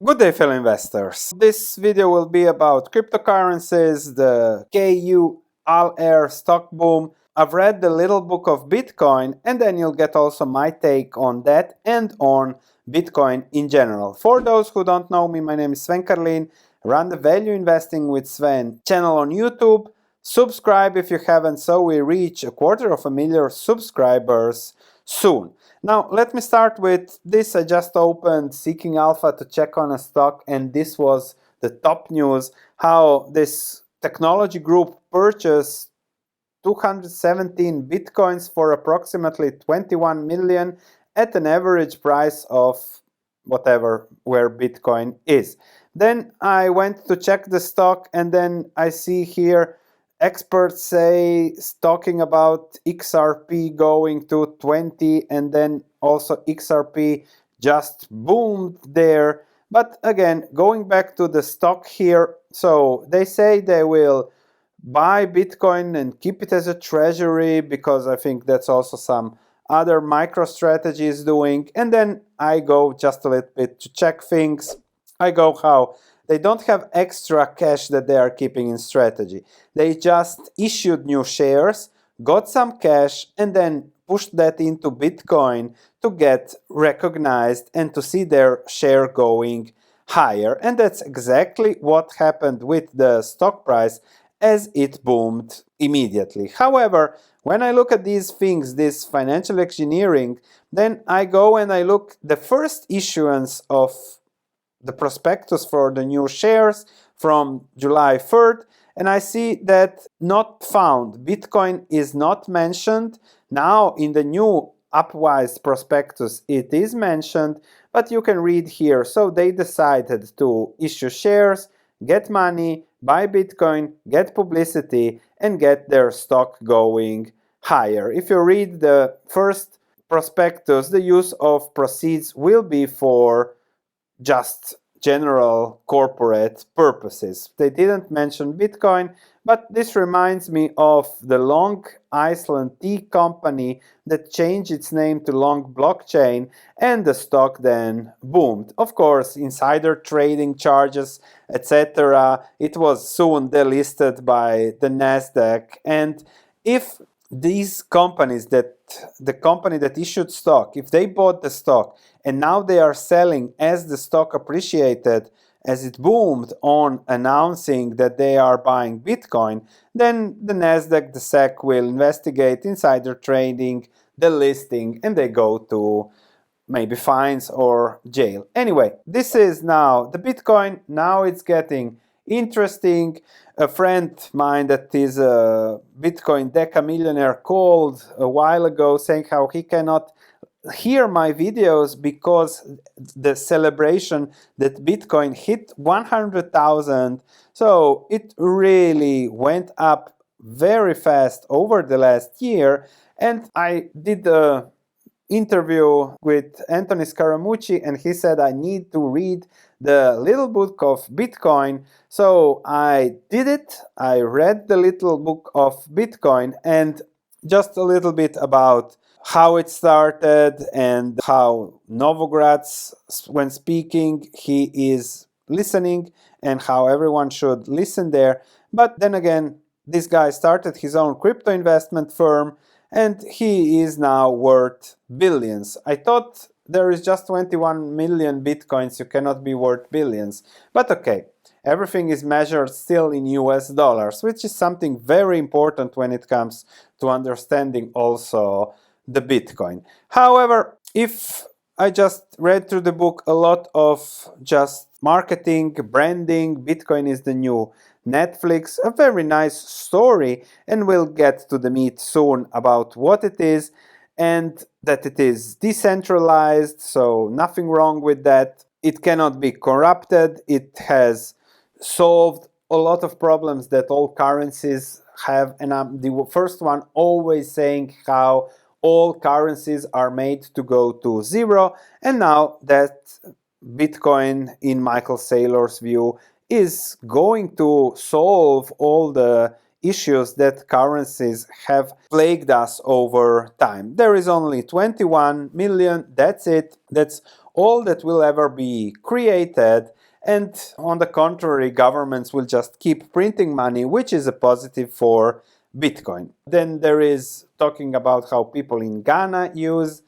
Good day, fellow investors. This video will be about cryptocurrencies, the KU All Air stock boom. I've read the little book of Bitcoin, and then you'll get also my take on that and on Bitcoin in general. For those who don't know me, my name is Sven Karlin. I run the Value Investing with Sven channel on YouTube. Subscribe if you haven't, so we reach 250,000 subscribers soon. Now, let me start with this. I just opened Seeking Alpha to check on a stock, and this was the top news, how this technology group purchased 217 bitcoins for approximately 21 million at an average price of whatever where Bitcoin is. Then I went to check the stock, and then I see here experts say talking about XRP going to 20, and then also XRP just boomed there. But again, going back to the stock here, so they say they will buy Bitcoin and keep it as a treasury, because I think that's also some other MicroStrategy is doing. And then I go just a little bit to check things. I go how they don't have extra cash that they are keeping in strategy. They just issued new shares, got some cash, and then pushed that into Bitcoin to get recognized and to see their share going higher. And that's exactly what happened with the stock price as it boomed immediately. However, when I look at these things, this financial engineering, then I go and I look the first issuance of the prospectus for the new shares from July 3rd, and I see that not found. Bitcoin is not mentioned. Now in the new Upwise prospectus it is mentioned, but you can read here. So they decided to issue shares, get money, buy Bitcoin, get publicity, and get their stock going higher. If you read the first prospectus, the use of proceeds will be for just general corporate purposes. They didn't mention Bitcoin, but this reminds me of the Long Island tea company that changed its name to Long Blockchain, and the stock then boomed. Of course, insider trading charges, etc. It was soon delisted by the Nasdaq, and if these companies, that the company that issued stock, if they bought the stock and now they are selling as the stock appreciated, as it boomed on announcing that they are buying Bitcoin, then the Nasdaq, the SEC will investigate insider trading, the listing, and they go to maybe fines or jail. Anyway, this is now the Bitcoin. Now it's getting interesting. A friend of mine that is a Bitcoin deca millionaire called a while ago saying how he cannot hear my videos because the celebration that Bitcoin hit 100,000. So it really went up very fast over the last year. And I did a interview with Anthony Scaramucci, and he said I need to read the little book of Bitcoin. So I did it. I read the little book of Bitcoin, and just a little bit about how it started and how Novogratz, when speaking, he is listening, and how everyone should listen there. But then again, this guy started his own crypto investment firm, and he is now worth billions. I thought there is just 21 million bitcoins, you cannot be worth billions. But okay, everything is measured still in US dollars, which is something very important when it comes to understanding also the Bitcoin. However, if I just read through the book a lot of just marketing, branding, Bitcoin is the new Netflix, a very nice story, and we'll get to the meat soon about what it is, and that it is decentralized, so nothing wrong with that. It cannot be corrupted. It has solved a lot of problems that all currencies have, and I'm the first one always saying how all currencies are made to go to zero, and now that Bitcoin, in Michael Saylor's view, is going to solve all the issues that currencies have plagued us over time. There is only 21 million, that's it, that's all that will ever be created. And on the contrary, governments will just keep printing money, which is a positive for Bitcoin. Then there is talking about how people in Ghana use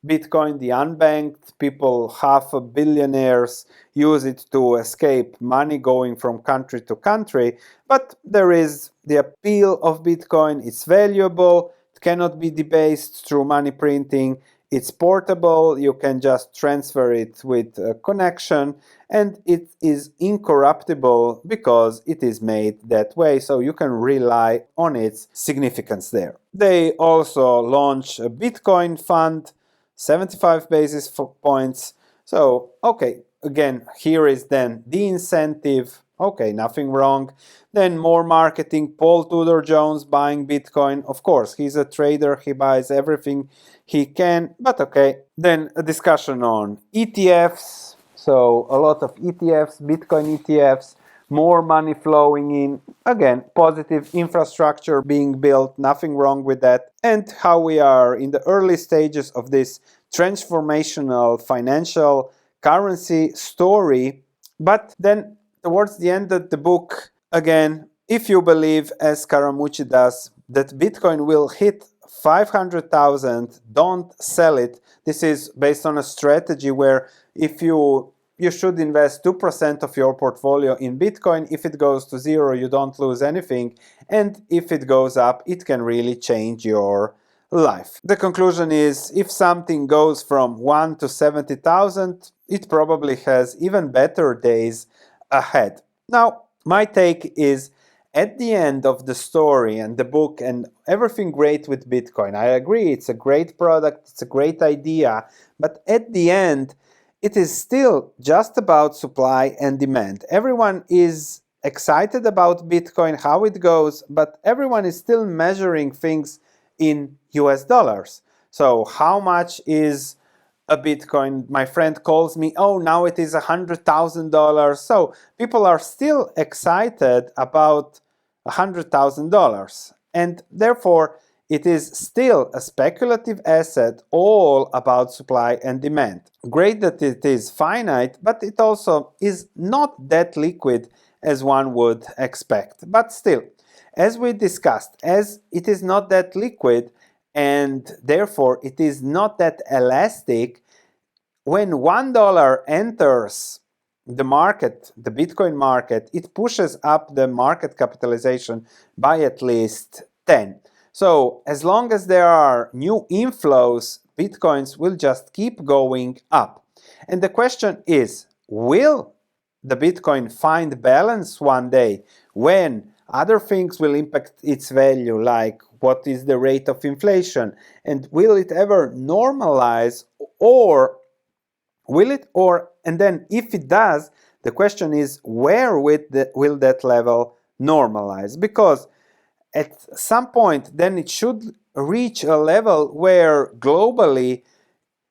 Bitcoin, the unbanked people, half a billionaires, use it to escape money going from country to country. But there is the appeal of Bitcoin. It's valuable. It cannot be debased through money printing. It's portable. You can just transfer it with a connection. And it is incorruptible because it is made that way. So you can rely on its significance there. They also launch a Bitcoin fund, 75 basis points. So, okay, again, here is then the incentive. Okay, nothing wrong. Then more marketing. Paul Tudor Jones buying Bitcoin. Of course, he's a trader. He buys everything he can. But okay. Then a discussion on ETFs. So a lot of ETFs, Bitcoin ETFs, more money flowing in. Again, positive infrastructure being built, nothing wrong with that. And how we are in the early stages of this transformational financial currency story. But then towards the end of the book, again, if you believe, as Scaramucci does, that Bitcoin will hit 500,000, don't sell it. This is based on a strategy where if you should invest 2% of your portfolio in Bitcoin. If it goes to zero, you don't lose anything. And if it goes up, it can really change your life. The conclusion is, if something goes from 1 to 70,000, it probably has even better days ahead. Now, my take is, at the end of the story and the book and everything great with Bitcoin, I agree, it's a great product, it's a great idea, but at the end, it is still just about supply and demand. Everyone is excited about Bitcoin, how it goes, but everyone is still measuring things in US dollars. So how much is a Bitcoin? My friend calls me, oh, now it is $100,000. So people are still excited about $100,000. And therefore, it is still a speculative asset, all about supply and demand. Great that it is finite, but it also is not that liquid as one would expect. But still, as we discussed, as it is not that liquid and therefore it is not that elastic, when $1 enters the market, the Bitcoin market, it pushes up the market capitalization by at least 10. So as long as there are new inflows, Bitcoins will just keep going up. And the question is, will the Bitcoin find balance one day when other things will impact its value, like what is the rate of inflation, and will it ever normalize, or will it? And then if it does, the question is, where will that level normalize? Because at some point, then it should reach a level where globally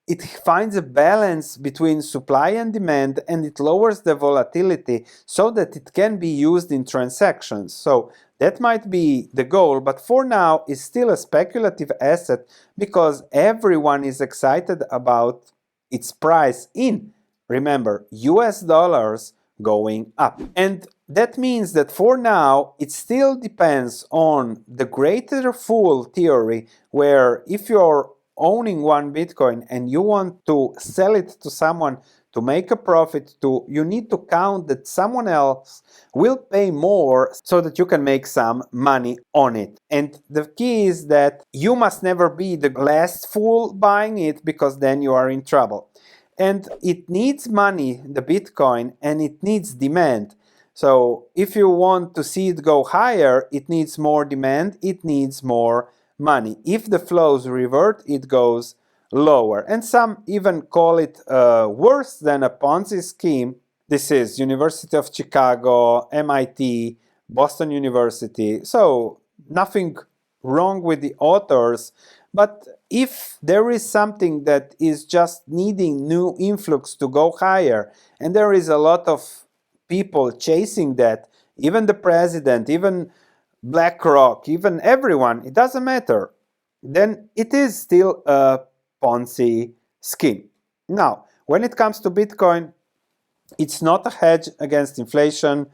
it finds a balance between supply and demand, and it lowers the volatility so that it can be used in transactions. So that might be the goal, but for now it's still a speculative asset because everyone is excited about its price in, remember, US dollars going up. And that means that for now it still depends on the greater fool theory, where if you're owning one Bitcoin and you want to sell it to someone to make a profit, you need to count that someone else will pay more so that you can make some money on it. And the key is that you must never be the last fool buying it, because then you are in trouble. And it needs money, the Bitcoin, and it needs demand. So if you want to see it go higher, it needs more demand, it needs more money. If the flows revert, it goes lower. And some even call it worse than a Ponzi scheme. This is University of Chicago, MIT, Boston University. So nothing wrong with the authors, but if there is something that is just needing new influx to go higher, and there is a lot of people chasing that, even the president, even BlackRock, even everyone, it doesn't matter, then it is still a Ponzi scheme. Now, when it comes to Bitcoin, it's not a hedge against inflation.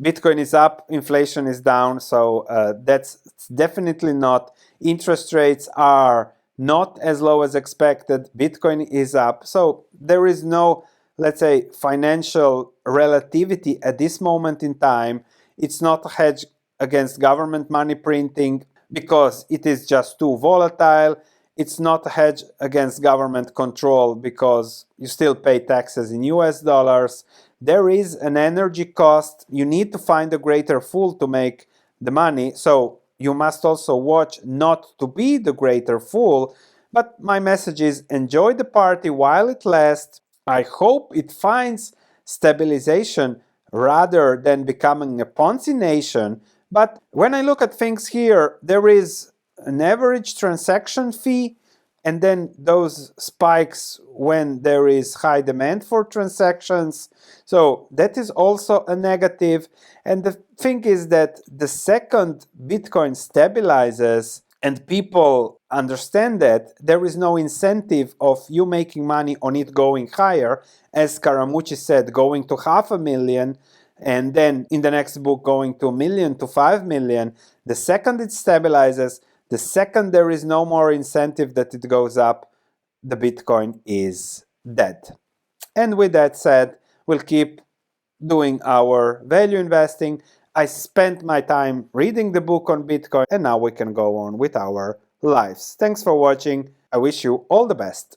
Bitcoin is up, inflation is down, so that's definitely not. Interest rates are not as low as expected. Bitcoin is up, so there is no, let's say, financial relativity at this moment in time. It's not a hedge against government money printing because it is just too volatile. It's not a hedge against government control because you still pay taxes in US dollars. There is an energy cost. You need to find a greater fool to make the money. So you must also watch not to be the greater fool. But my message is enjoy the party while it lasts. I hope it finds stabilization rather than becoming a Ponzi nation. But when I look at things here, there is an average transaction fee and then those spikes when there is high demand for transactions. So that is also a negative. And the thing is that the second Bitcoin stabilizes and people understand that, there is no incentive of you making money on it going higher, as Scaramucci said, going to 500,000 and then in the next book going to 1 million to 5 million. The second it stabilizes, the second there is no more incentive that it goes up, the Bitcoin is dead. And with that said, we'll keep doing our value investing. I spent my time reading the book on Bitcoin, and now we can go on with our lives. Thanks for watching. I wish you all the best.